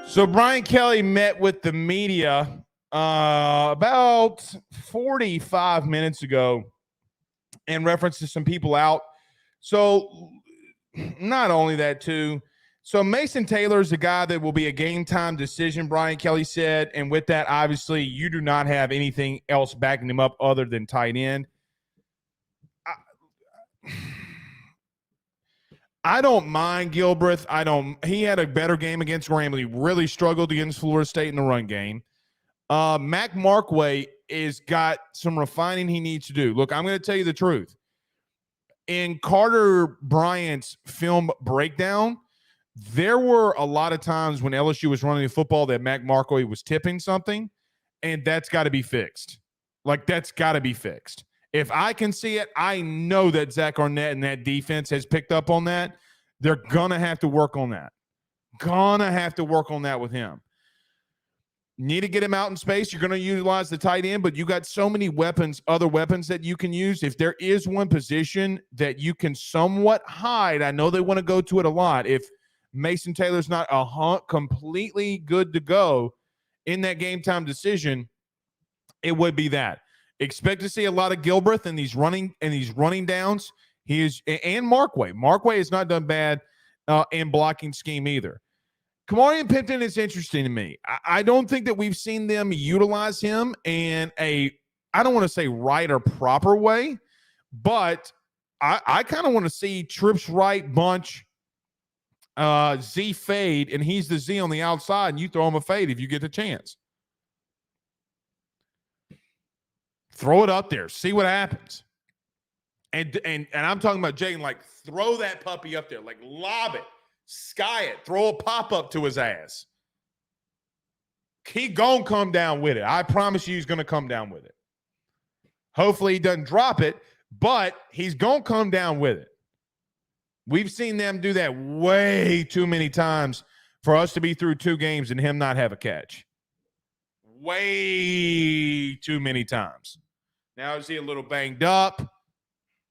So Brian Kelly met with the media about 45 minutes ago in reference to some people out. So not only that, too. So Mason Taylor is the guy that will be a game-time decision, Brian Kelly said. And with that, obviously, you do not have anything else backing him up other than tight end. I don't mind Gilbreth. He had a better game against Grambling. Really struggled against Florida State in the run game. Mac Markway is got some refining he needs to do. Look, I'm going to tell you the truth. In Carter Bryant's film breakdown, there were a lot of times when LSU was running the football that Mac Markway was tipping something, and that's got to be fixed. Like, that's got to be fixed. If I can see it, I know that Zach Arnett and that defense has picked up on that. They're going to have to work on that. Gonna have to work on that with him. Need to get him out in space. You're going to utilize the tight end, but you got so many weapons, other weapons that you can use. If there is one position that you can somewhat hide, I know they want to go to it a lot. If Mason Taylor's not completely good to go in that game time decision, it would be that. Expect to see a lot of Gilbreth in these running downs. He is, and Markway. Markway has not done bad in blocking scheme either. Kamarian Pimpton is interesting to me. I don't think that we've seen them utilize him in I don't want to say right or proper way, but I kind of want to see trips right bunch, Z fade, and he's the Z on the outside, and you throw him a fade if you get the chance. Throw it up there. See what happens. And I'm talking about Jaden, like, throw that puppy up there. Like, lob it. Sky it. Throw a pop-up to his ass. He gonna come down with it. I promise you he's going to come down with it. Hopefully he doesn't drop it, but he's going to come down with it. We've seen them do that way too many times for us to be through 2 games and him not have a catch. Way too many times. Now is he a little banged up?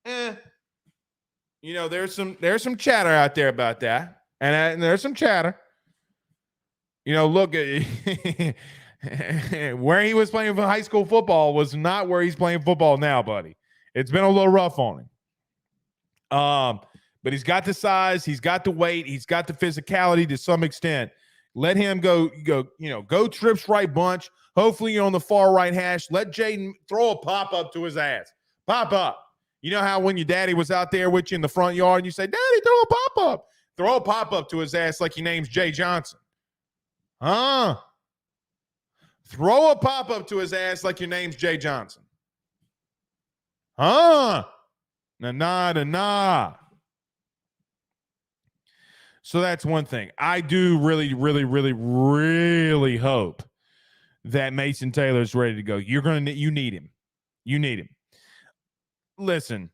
You know, there's some chatter out there about that. And there's some chatter. You know, look, where he was playing for high school football was not where he's playing football now, buddy. It's been a little rough on him. But he's got the size, he's got the weight, he's got the physicality to some extent. Let him go trips right bunch. Hopefully you're on the far right hash. Let Jaden throw a pop-up to his ass. Pop up. You know how when your daddy was out there with you in the front yard and you say, Daddy, throw a pop-up. Throw a pop-up to his ass like your name's Jay Johnson. Huh? Throw a pop-up to his ass like your name's Jay Johnson. Huh? Nah. So that's one thing. I do really, really, really, really hope that Mason Taylor's ready to go. You need him. You need him. Listen,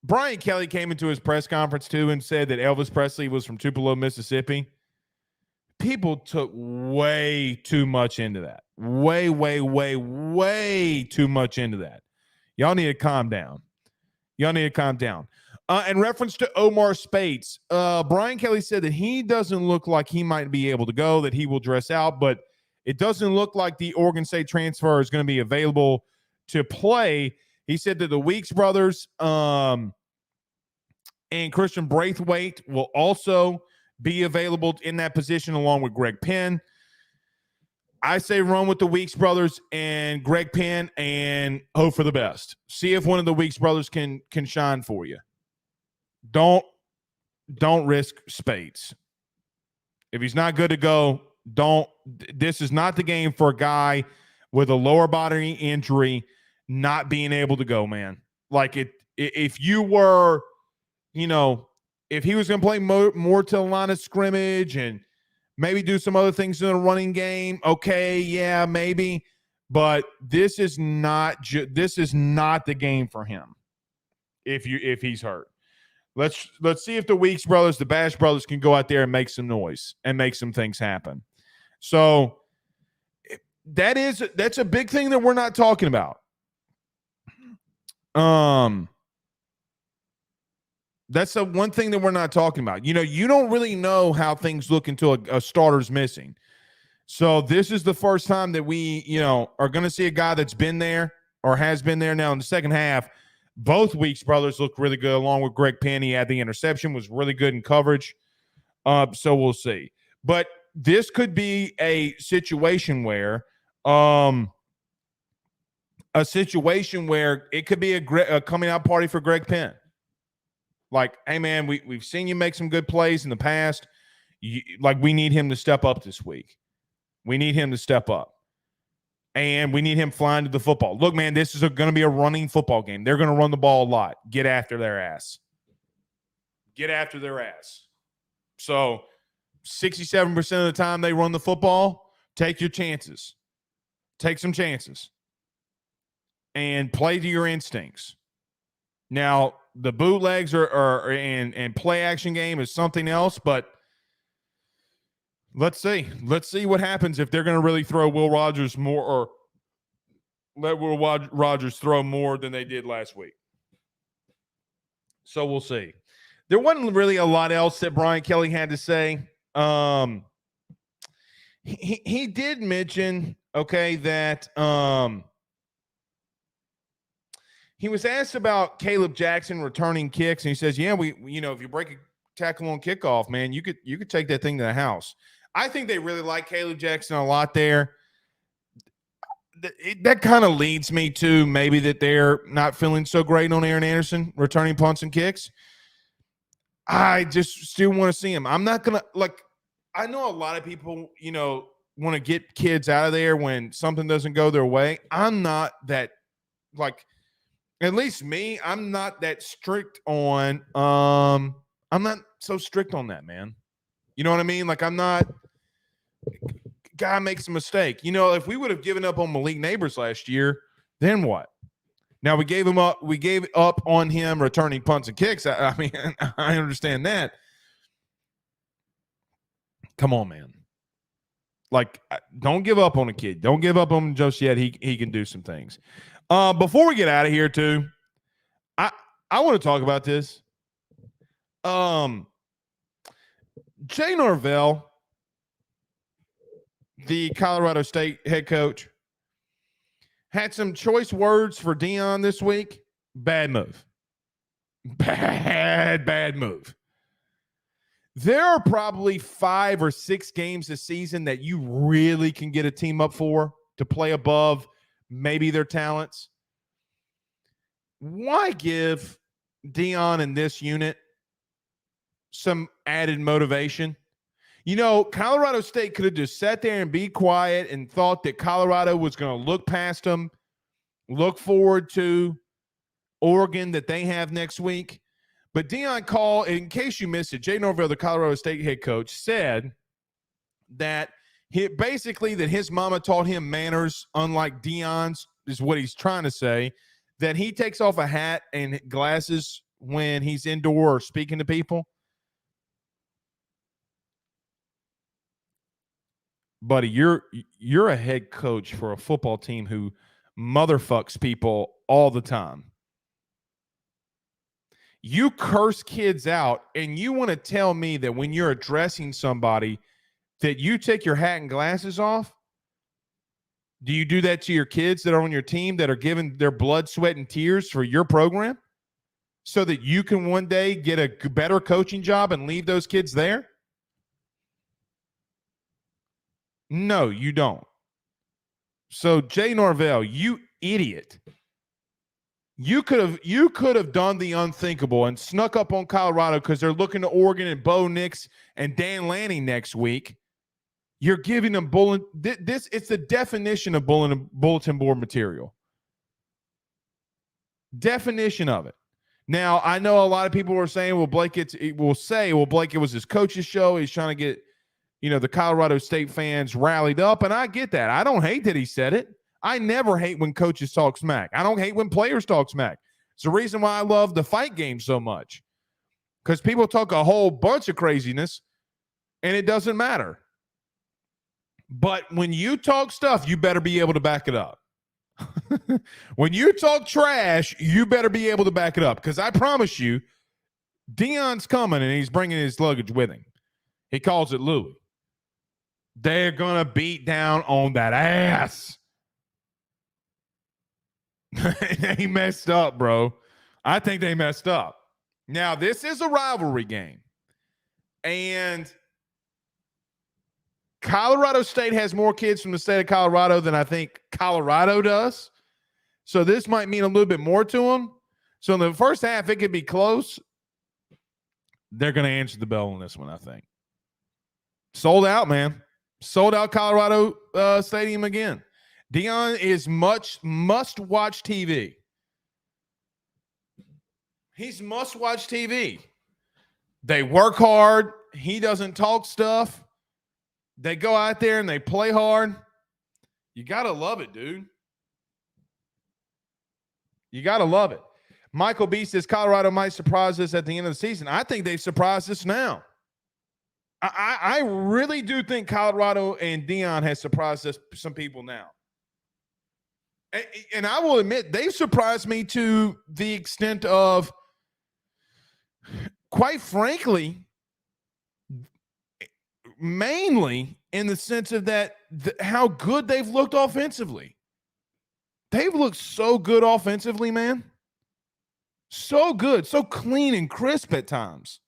Brian Kelly came into his press conference too and said that Elvis Presley was from Tupelo, Mississippi. People took way too much into that. Way too much into that. Y'all need to calm down. In reference to Omar Speights, Brian Kelly said that he doesn't look like he might be able to go, that he will dress out, but it doesn't look like the Oregon State transfer is going to be available to play. He said that the Weeks brothers and Christian Braithwaite will also be available in that position along with Greg Penn. I say run with the Weeks brothers and Greg Penn and hope for the best. See if one of the Weeks brothers can shine for you. Don't risk Speights. If he's not good to go, this is not the game for a guy with a lower body injury not being able to go, man. Like if you were, if he was going to play more to the line of scrimmage and maybe do some other things in the running game, okay, yeah, maybe. But this is not the game for him if he's hurt. Let's see if the Weeks brothers, the Bash brothers, can go out there and make some noise and make some things happen. So that's a big thing that we're not talking about. That's the one thing that we're not talking about. You don't really know how things look until a starter's missing. So this is the first time that we, are going to see a guy that's been there or has been there now in the second half. Both Weeks brothers look really good, along with Greg Penn. He had the interception, was really good in coverage. So we'll see. But this could be a situation where it could be a coming out party for Greg Penn. Like, hey, man, we've seen you make some good plays in the past. We need him to step up this week. We need him to step up. And we need him flying to the football. Look, man, this is going to be a running football game. They're going to run the ball a lot. Get after their ass. Get after their ass. So 67% of the time they run the football, take your chances. Take some chances. And play to your instincts. Now, the bootlegs and play action game is something else, but let's see. Let's see what happens if they're going to really throw Will Rogers more or let Will Rogers throw more than they did last week. So we'll see. There wasn't really a lot else that Brian Kelly had to say. He did mention, okay, that he was asked about Caleb Jackson returning kicks, and he says, yeah, if you break a tackle on kickoff, man, you could take that thing to the house. I think they really like Caleb Jackson a lot there. That kind of leads me to maybe that they're not feeling so great on Aaron Anderson returning punts and kicks. I just still want to see him. I'm not going to, I know a lot of people, want to get kids out of there when something doesn't go their way. I'm not that, at least me, I'm not that strict on, I'm not so strict on that, man. You know what I mean? I'm not, guy makes a mistake. If we would have given up on Malik Neighbors last year, then what? Now we gave up on him returning punts and kicks. I mean, I understand that. Come on, man. Don't give up on a kid. Don't give up on him just yet. He can do some things. Before we get out of here, too, I want to talk about this. Jay Norvell, the Colorado State head coach, had some choice words for Deion this week. Bad move. Bad move. There are probably 5 or 6 games this season that you really can get a team up for to play above maybe their talents. Why give Deion and this unit some added motivation? Colorado State could have just sat there and be quiet and thought that Colorado was going to look past them, look forward to Oregon that they have next week. But Deion called, in case you missed it, Jay Norvell, the Colorado State head coach, said that that his mama taught him manners, unlike Deion's, is what he's trying to say, that he takes off a hat and glasses when he's indoor or speaking to people. Buddy, you're a head coach for a football team who motherfucks people all the time. You curse kids out, and you want to tell me that when you're addressing somebody that you take your hat and glasses off? Do you do that to your kids that are on your team that are giving their blood, sweat, and tears for your program so that you can one day get a better coaching job and leave those kids there? No, you don't. So, Jay Norvell, you idiot. You could have done the unthinkable and snuck up on Colorado because they're looking to Oregon and Bo Nix and Dan Lanning next week. You're giving them it's the definition of bulletin board material. Definition of it. Now, I know a lot of people are saying, well, Blake, it was his coach's show. He's trying to get, the Colorado State fans rallied up, and I get that. I don't hate that he said it. I never hate when coaches talk smack. I don't hate when players talk smack. It's the reason why I love the fight game so much, because people talk a whole bunch of craziness, and it doesn't matter. But when you talk stuff, you better be able to back it up. When you talk trash, you better be able to back it up, because I promise you, Deion's coming, and he's bringing his luggage with him. He calls it Louis. They're going to beat down on that ass. They messed up, bro. I think they messed up. Now, this is a rivalry game. And Colorado State has more kids from the state of Colorado than I think Colorado does. So this might mean a little bit more to them. So in the first half, it could be close. they're going to answer the bell on this one, I think. Sold out, man. Sold out Colorado Stadium again. Deion is must-watch TV. He's must-watch TV. They work hard. He doesn't talk stuff. They go out there and they play hard. You got to love it, dude. You got to love it. Michael B says Colorado might surprise us at the end of the season. I think they've surprised us now. I really do think Colorado and Deion has surprised us, some people now. And I will admit, they've surprised me to the extent of, quite frankly, mainly in the sense of that how good they've looked offensively. They've looked so good offensively, man. So good, so clean and crisp at times.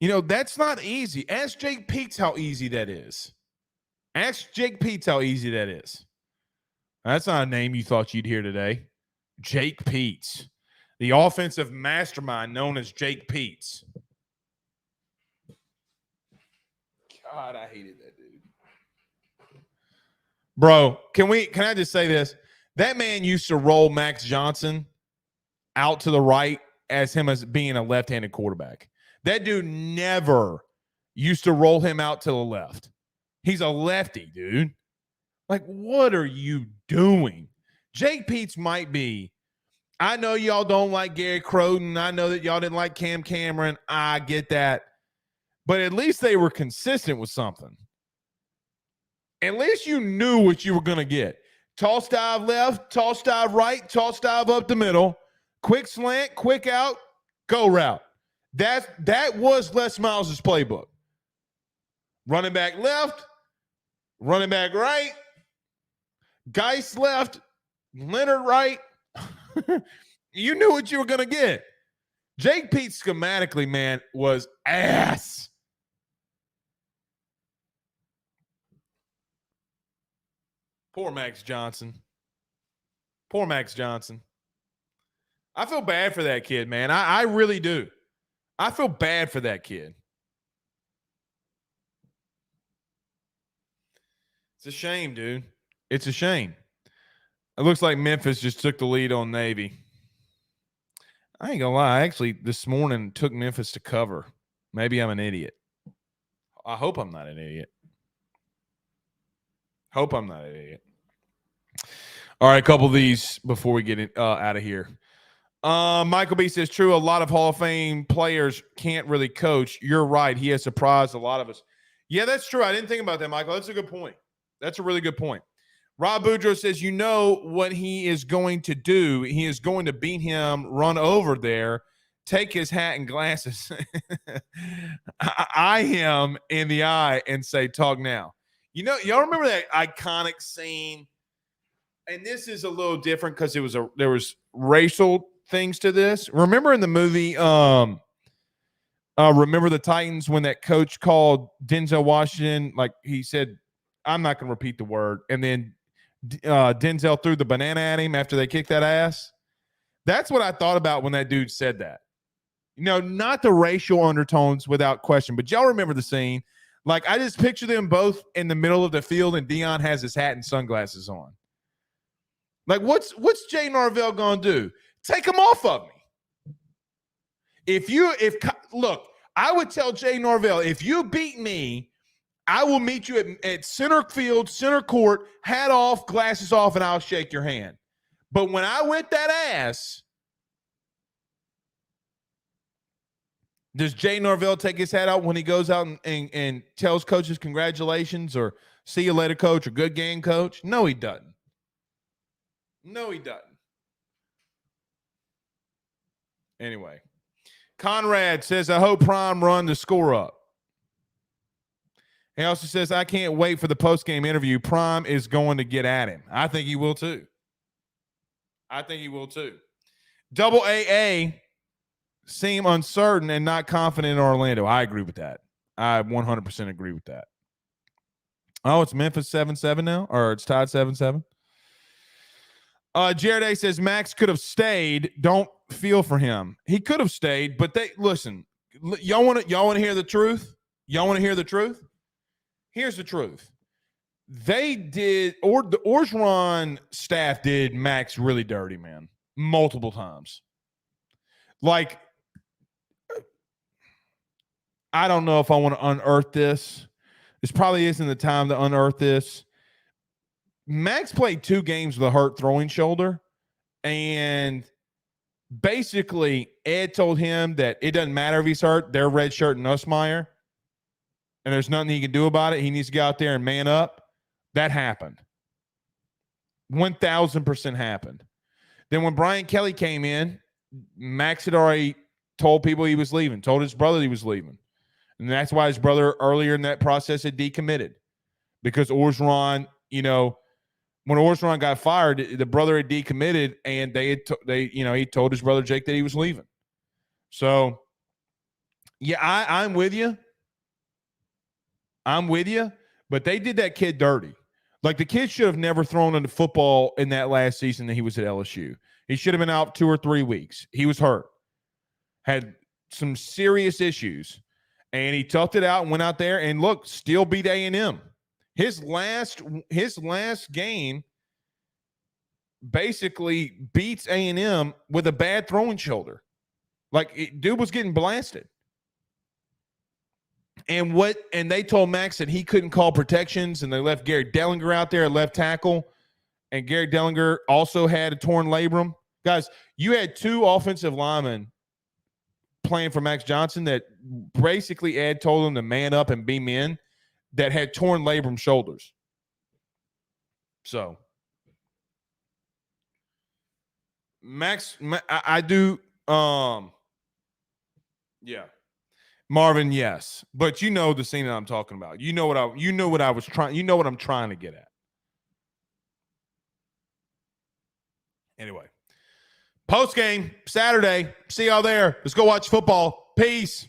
You know, that's not easy. Ask Jake Peetz how easy that is. Ask Jake Peetz how easy that is. That's not a name you thought you'd hear today. Jake Peetz, the offensive mastermind known as Jake Peetz. God, I hated that dude. Bro, can I just say this? That man used to roll Max Johnson out to the right as being a left-handed quarterback. That dude never used to roll him out to the left. He's a lefty, dude. Like, what are you doing? Jake Peetz might be. I know y'all don't like Gary Crowden. I know that y'all didn't like Cam Cameron. I get that. But at least they were consistent with something. At least you knew what you were going to get. Toss dive left, toss dive right, toss dive up the middle, quick slant, quick out, go route. That was Les Miles' playbook. Running back left, running back right, Geist left, Leonard right. You knew what you were going to get. Jake Peetz schematically, man, was ass. Poor Max Johnson. Poor Max Johnson. I feel bad for that kid, man. I really do. I feel bad for that kid. It's a shame, dude. It's a shame. It looks like Memphis just took the lead on Navy. I ain't gonna lie. I actually, this morning, took Memphis to cover. Maybe I'm an idiot. I hope I'm not an idiot. Hope I'm not an idiot. All right, a couple of these before we get out of here. Michael B says, true, a lot of Hall of Fame players can't really coach. You're right. He has surprised a lot of us. Yeah, that's true. I didn't think about that, Michael. That's a good point. That's a really good point. Rob Boudreaux says, you know what he is going to do. He is going to beat him, run over there, take his hat and glasses, eye him in the eye and say, talk now. You know, y'all remember that iconic scene? And this is a little different because there was racial things to this. Remember in the movie, Remember the Titans, when that coach called Denzel Washington, like he said, I'm not going to repeat the word, and then Denzel threw the banana at him after they kicked that ass? That's what I thought about when that dude said that. You know, not the racial undertones without question, but y'all remember the scene. Like, I just picture them both in the middle of the field and Deion has his hat and sunglasses on. Like, what's Jay Norvell going to do? Take him off of me. Look, I would tell Jay Norvell, if you beat me, I will meet you at center field, center court, hat off, glasses off, and I'll shake your hand. But when I whip that ass, does Jay Norvell take his hat out when he goes out and tells coaches congratulations or see you later, coach, or good game, coach? No, he doesn't. No, he doesn't. Anyway, Conrad says, I hope Prime run the score up. He also says, I can't wait for the post-game interview. Prime is going to get at him. I think he will too. Double AA seem uncertain and not confident in Orlando. I agree with that. I 100% agree with that. Oh, it's Memphis 7-7 now? Or it's tied 7-7? Jared A says, Max could have stayed. Don't feel for him. He could have stayed, but listen. Y'all want to hear the truth? Y'all want to hear the truth? Here's the truth. They did, or the Orgeron staff did Max really dirty, man, multiple times. Like, I don't know if I want to unearth this. This probably isn't the time to unearth this. Max played 2 games with a hurt throwing shoulder, and basically Ed told him that it doesn't matter if he's hurt. They're redshirt Nussmeier, and there's nothing he can do about it. He needs to get out there and man up. That happened. 1,000% happened. Then when Brian Kelly came in, Max had already told people he was leaving, told his brother he was leaving. And that's why his brother earlier in that process had decommitted. Because Orgeron, when Orgeron got fired, the brother had decommitted, and he told his brother Jake that he was leaving. So, yeah, I'm with you. But they did that kid dirty. Like, the kid should have never thrown into football in that last season that he was at LSU. He should have been out 2 or 3 weeks. He was hurt. Had some serious issues. And he toughed it out and went out there and, look, still beat A&M. His last game basically beats A&M with a bad throwing shoulder. Like, dude was getting blasted. And they told Max that he couldn't call protections, and they left Garrett Dellinger out there at left tackle. And Garrett Dellinger also had a torn labrum. Guys, you had 2 offensive linemen playing for Max Johnson that basically Ed told them to man up and be men that had torn labrum shoulders. So, Max, I do, yeah. Marvin, yes, but you know the scene that I'm talking about. You know what I'm trying to get at. Anyway, post game Saturday. See y'all there. Let's go watch football. Peace.